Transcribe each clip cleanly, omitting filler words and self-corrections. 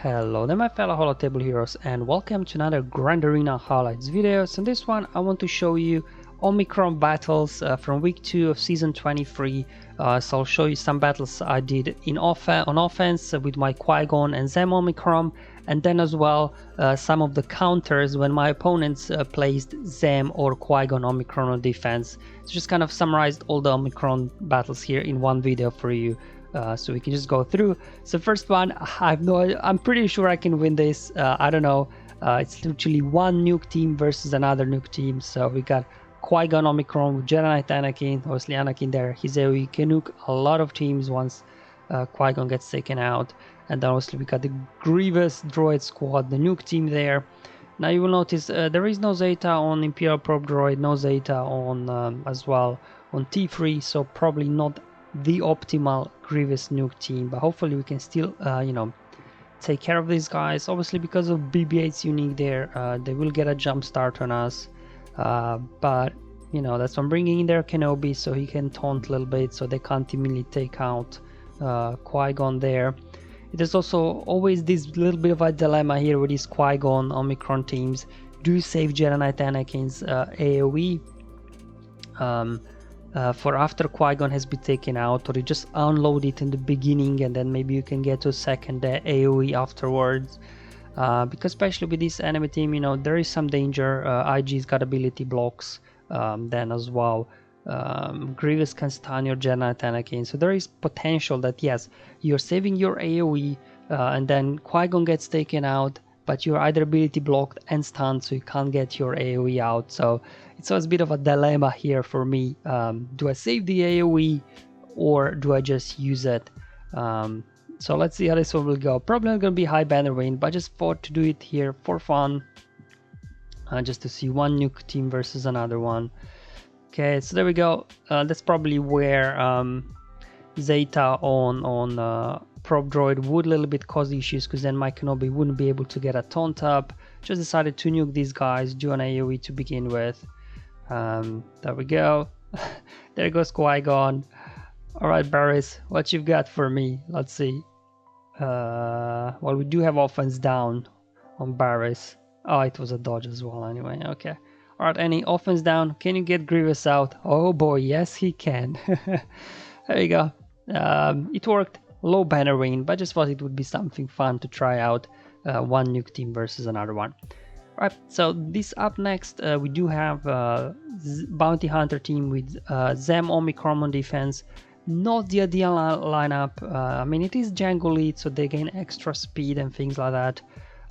Hello there my fellow Holotable heroes and welcome to another Grand Arena highlights video. So in this one I want to show you Omicron battles from week 2 of season 23. So I'll show you some battles I did on offense with my Qui-Gon and Zem Omicron, and then as well some of the counters when my opponents placed Zem or Qui-Gon Omicron on defense. So just kind of summarized all the Omicron battles here in one video for you. So we can just go through. So first one, I'm pretty sure I can win this. I don't know. It's literally one nuke team versus another nuke team. So we got Qui-Gon Omicron with Jedi Knight Anakin. Obviously Anakin there. His AoE can nuke a lot of teams once Qui-Gon gets taken out. And then obviously we got the Grievous Droid Squad, the nuke team there. Now you will notice there is no Zeta on Imperial Probe Droid, no Zeta on as well on T3. So probably not the optimal Grievous nuke team, but hopefully we can still take care of these guys. Obviously because of BB-8's unique there, they will get a jump start on us, but that's why I'm bringing in their Kenobi so he can taunt a little bit so they can't immediately take out Qui-Gon there. It is also always this little bit of a dilemma here with these Qui-Gon Omicron teams. Do you save Jedi Knight Anakin's AoE for after Qui-Gon has been taken out, or you just unload it in the beginning and then maybe you can get to a second AoE afterwards, because especially with this enemy team, there is some danger. IG's got ability blocks then as well. Grievous can stun your Jedi Knight Anakin, so there is potential that yes, you're saving your AoE and then Qui-Gon gets taken out, but you're either ability blocked and stunned, so you can't get your AoE out. So it's always a bit of a dilemma here for me. Do I save the AoE or do I just use it? So let's see how this one will go. Probably not going to be high banner win, but I just thought to do it here for fun, just to see one nuke team versus another one. Okay, so there we go. That's probably where Zeta on Probe Droid would a little bit cause issues, because then my Kenobi wouldn't be able to get a taunt up. Just decided to nuke these guys, do an AoE to begin with. There we go. There goes Qui-Gon. Alright Barris, what you've got for me? Let's see. Well, we do have offense down on Barris. Oh, it was a dodge as well anyway. Okay. Alright, any offense down. Can you get Grievous out? Oh boy, yes he can. There you go. It worked. Low banner win, but just thought it would be something fun to try out, one nuke team versus another one. Alright, so this up next, we do have Bounty Hunter team with Zem Omicron on defense. Not the ideal lineup. I mean, it is Jango lead, so they gain extra speed and things like that.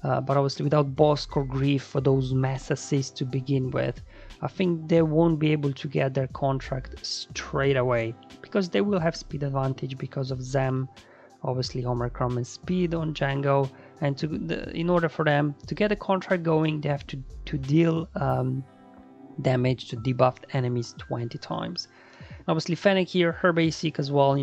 But obviously without Bosk or Grief for those mass assists to begin with, I think they won't be able to get their contract straight away, because they will have speed advantage because of Zem, obviously Omicron and speed on Jango, and in order for them to get a contract going, they have to deal damage to debuffed enemies 20 times. Obviously Fennec here, her basic as well,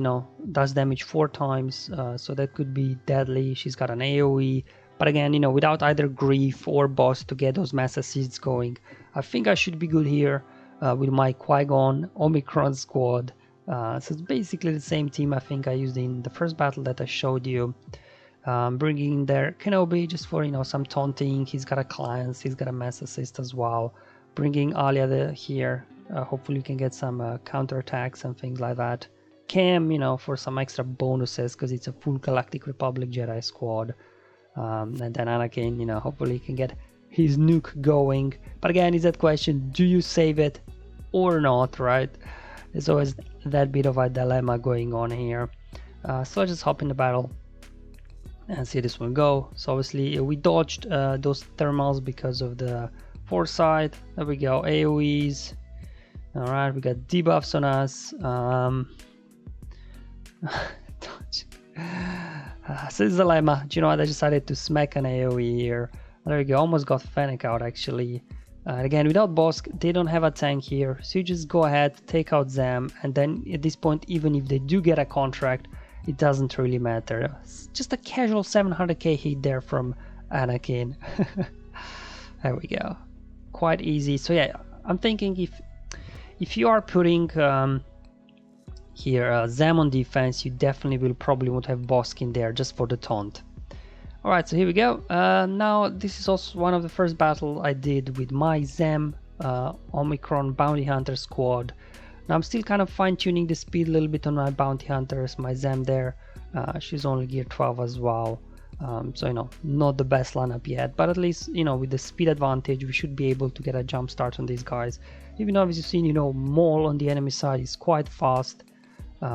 does damage 4 times, so that could be deadly. She's got an AoE. But again, without either Grief or Boss to get those mass assists going, I think I should be good here with my Qui-Gon Omicron squad. So it's basically the same team I think I used in the first battle that I showed you. Bringing in there Kenobi just for, some taunting. He's got a cleanse, he's got a mass assist as well. Bringing Alia here. Hopefully you can get some counter attacks and things like that. Cam, for some extra bonuses, because it's a full Galactic Republic Jedi squad. And then Anakin, hopefully he can get his nuke going. But again, is that question, do you save it or not, right? There's always that bit of a dilemma going on here. So let's just hop in the battle and see this one go. So obviously we dodged those thermals because of the foresight. There we go, AoEs. Alright, we got debuffs on us. So this is a dilemma. Do you know what? I decided to smack an AoE here. There we go. Almost got Fennec out actually. Again, without Bosk, they don't have a tank here. So you just go ahead, take out Zem, and then at this point, even if they do get a contract, it doesn't really matter. It's just a casual 700k hit there from Anakin. There we go. Quite easy. So yeah, I'm thinking if you are putting here Zem on defense, you definitely will probably want to have Bosk in there just for the taunt. Alright, so here we go. Now this is also one of the first battle I did with my Zem Omicron Bounty Hunter squad. Now I'm still kind of fine-tuning the speed a little bit on my Bounty Hunters, my Zem there. She's only gear 12 as well. So, you know, not the best lineup yet, but at least, you know, with the speed advantage, we should be able to get a jump start on these guys. Even though, as you've seen, you know, Maul on the enemy side is quite fast. We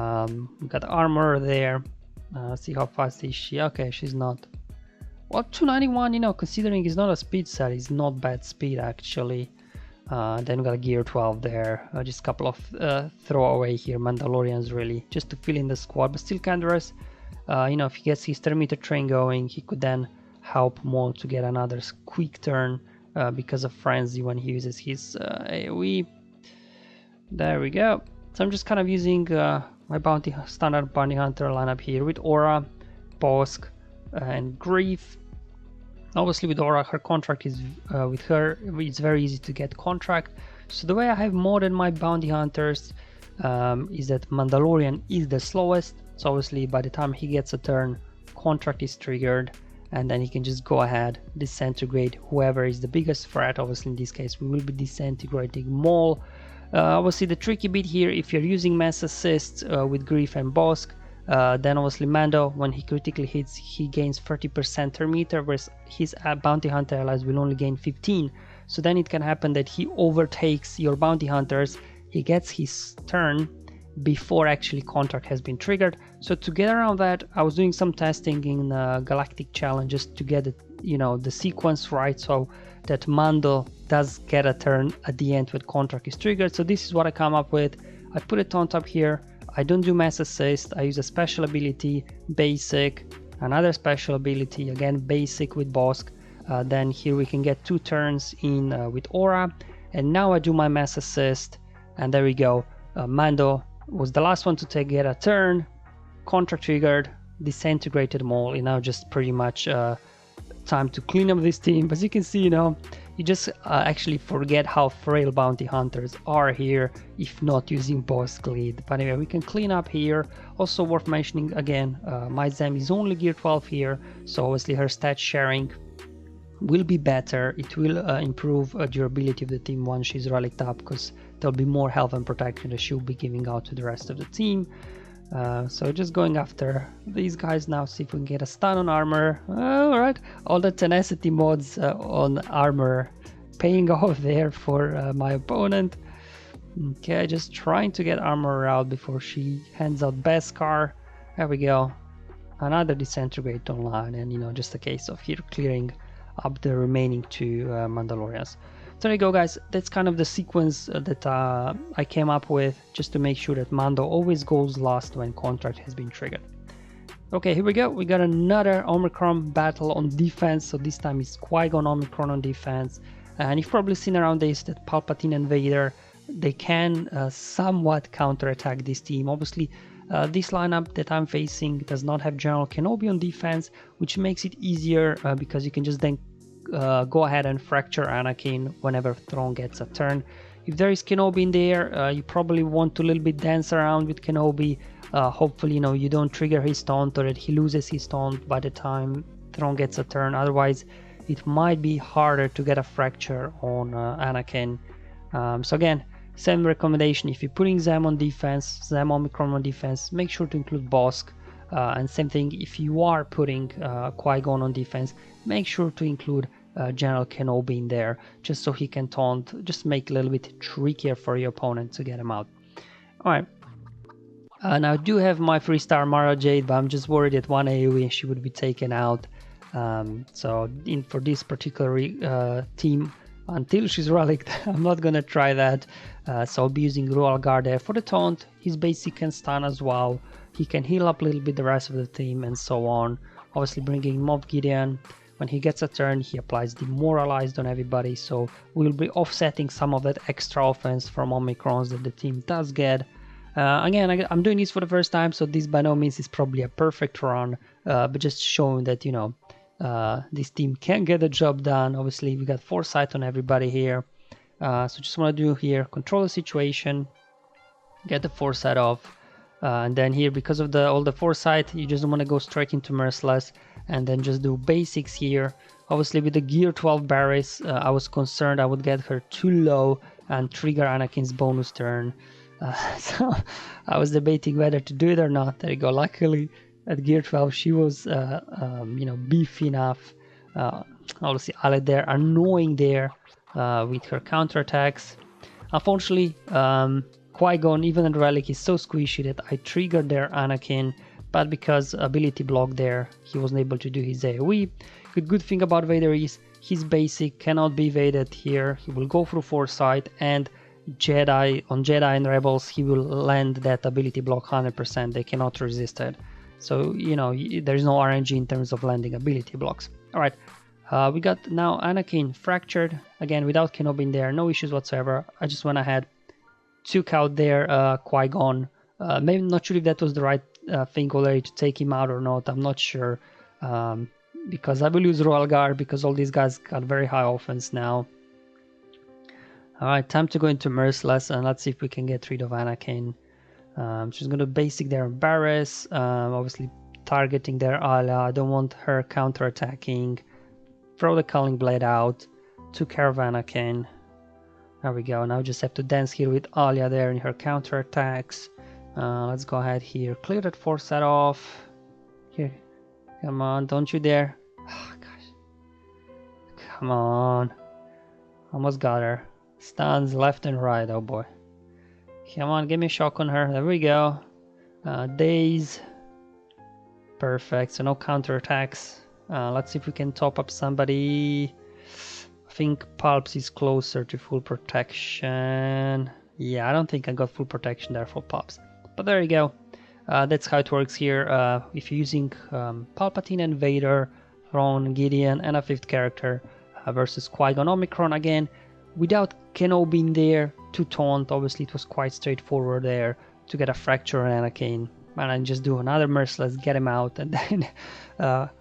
got armor there. See how fast is she? Okay, she's not. Well, 291, you know, considering it's not a speed set, it's not bad speed actually. Then we got a gear 12 there. Just a couple of throwaway here, Mandalorians really, just to fill in the squad, but still Canderous. You know, if he gets his thermometer train going, he could then help Maul to get another quick turn because of frenzy when he uses his AoE. There we go. So I'm just kind of using my standard bounty hunter lineup here with Aura, Bosk, and Grief. Obviously with Aura, her contract is with her, it's very easy to get contract. So the way I have modded my bounty hunters is that Mandalorian is the slowest. So obviously by the time he gets a turn, contract is triggered, and then he can just go ahead, disintegrate whoever is the biggest threat. Obviously in this case we will be disintegrating Maul. Obviously the tricky bit here, if you're using mass assists with Grief and Bosk, then obviously Mando, when he critically hits, he gains 30% thermometer, whereas his bounty hunter allies will only gain 15. So then it can happen that he overtakes your bounty hunters, he gets his turn before actually contract has been triggered. So to get around that, I was doing some testing in Galactic Challenges to get it, you know, the sequence right, so that Mando does get a turn at the end when contract is triggered. So this is what I come up with. I put it on top here. I don't do mass assist, I use a special ability, basic, another special ability, again basic with Bosk. Then here we can get 2 turns in with Aura, and now I do my mass assist, and there we go. Mando was the last one to get a turn, contract triggered, disintegrated Maul, and now just pretty much time to clean up this team. As you can see, you know, you just actually forget how frail bounty hunters are here if not using Bosk lead. But anyway, we can clean up here. Also worth mentioning again, my Zem is only gear 12 here, so obviously her stat sharing will be better. It will improve durability of the team once she's relicked up, because there'll be more health and protection that she'll be giving out to the rest of the team. So just going after these guys now, see if we can get a stun on armor. Alright, all the tenacity mods on armor paying off there for my opponent. Okay, just trying to get armor out before she hands out Beskar. There we go. Another disintegrate online, and you know, just a case of here clearing up the remaining 2 Mandalorians. So there you go guys, that's kind of the sequence that I came up with, just to make sure that Mando always goes last when contract has been triggered. Okay, here we go, we got another Omicron battle on defense, so this time it's Qui-Gon Omicron on defense. And you've probably seen around this that Palpatine and Vader, they can somewhat counterattack this team. Obviously this lineup that I'm facing does not have General Kenobi on defense, which makes it easier because you can just then go ahead and fracture Anakin whenever Thrawn gets a turn. If there is Kenobi in there, you probably want to a little bit dance around with Kenobi. Hopefully, you know, you don't trigger his taunt, or that he loses his taunt by the time Thrawn gets a turn. Otherwise, it might be harder to get a fracture on Anakin. So again, same recommendation, if you're putting Zem on defense, Zem Omicron on defense, make sure to include Bosk. And same thing, if you are putting Qui-Gon on defense, make sure to include General Kenobi in there, just so he can taunt, just make it a little bit trickier for your opponent to get him out. Alright, now I do have my 3-star Mara Jade, but I'm just worried that 1 AoE she would be taken out. So for this particular team, until she's relicked, I'm not gonna try that. So I'll be using Royal Guard there for the taunt. His basic can stun as well. He can heal up a little bit the rest of the team and so on. Obviously bringing Moff Gideon. When he gets a turn, he applies Demoralized on everybody. So we'll be offsetting some of that extra offense from Omicrons that the team does get. Again, I'm doing this for the first time, so this by no means is probably a perfect run. But just showing that, you know, this team can get the job done. Obviously we got foresight on everybody here, so just want to do here, control the situation, get the foresight off, and then here, because of all the foresight, you just want to go straight into Merciless. and then just do basics here. Obviously with the gear 12 Barris, I was concerned I would get her too low and trigger Anakin's bonus turn. So I was debating whether to do it or not. There you go. Luckily at gear 12 she was you know, beefy enough. Obviously Aled there, annoying there with her counterattacks. Unfortunately, Qui-Gon, even at Relic, is so squishy that I triggered their Anakin, but because ability block there, he wasn't able to do his AoE. The good thing about Vader is his basic cannot be evaded here. He will go through Foresight, and Jedi and Rebels, he will land that ability block 100%. They cannot resist it. So, you know, there's no RNG in terms of landing ability blocks. Alright, we got now Anakin fractured. Again, without Kenobi in there, no issues whatsoever. I just went ahead, took out their Qui-Gon. Maybe not sure if that was the right thing already to take him out or not. I'm not sure. Because I will use Royal Guard because all these guys got very high offense now. Alright, time to go into Merciless and let's see if we can get rid of Anakin. She's going to basic their Barris, obviously targeting their Alia. I don't want her counter-attacking. Throw the Culling Blade out. Took care of Anakin. There we go. Now just have to dance here with Alia there in her counter-attacks. Let's go ahead here. Clear that Foresight off. Here. Come on, don't you dare. Oh, gosh. Come on. Almost got her. Stuns left and right, oh boy. Come on, give me a shock on her. There we go. Daze. Perfect, so no counterattacks. Let's see if we can top up somebody. I think Palps is closer to full protection. Yeah, I don't think I got full protection there for Palps. But there you go. That's how it works here. If you're using Palpatine and Vader, Thrawn, Gideon, and a fifth character versus Qui-Gon Omicron again, without Kenobi in there to taunt, obviously it was quite straightforward there to get a fracture on Anakin. And then just do another Merciless, get him out, and then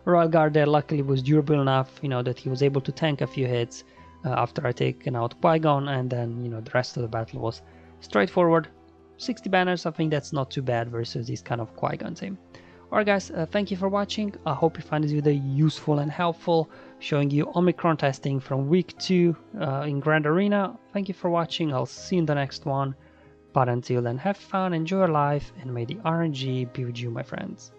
Royal Guard there luckily was durable enough, you know, that he was able to tank a few hits after I taken out Qui-Gon, and then, you know, the rest of the battle was straightforward. 60 banners, I think that's not too bad versus this kind of Qui-Gon team. Alright guys, thank you for watching. I hope you find this video useful and helpful, showing you Omicron testing from week 2 in Grand Arena. Thank you for watching, I'll see you in the next one. But until then, have fun, enjoy your life, and may the RNG be with you, my friends.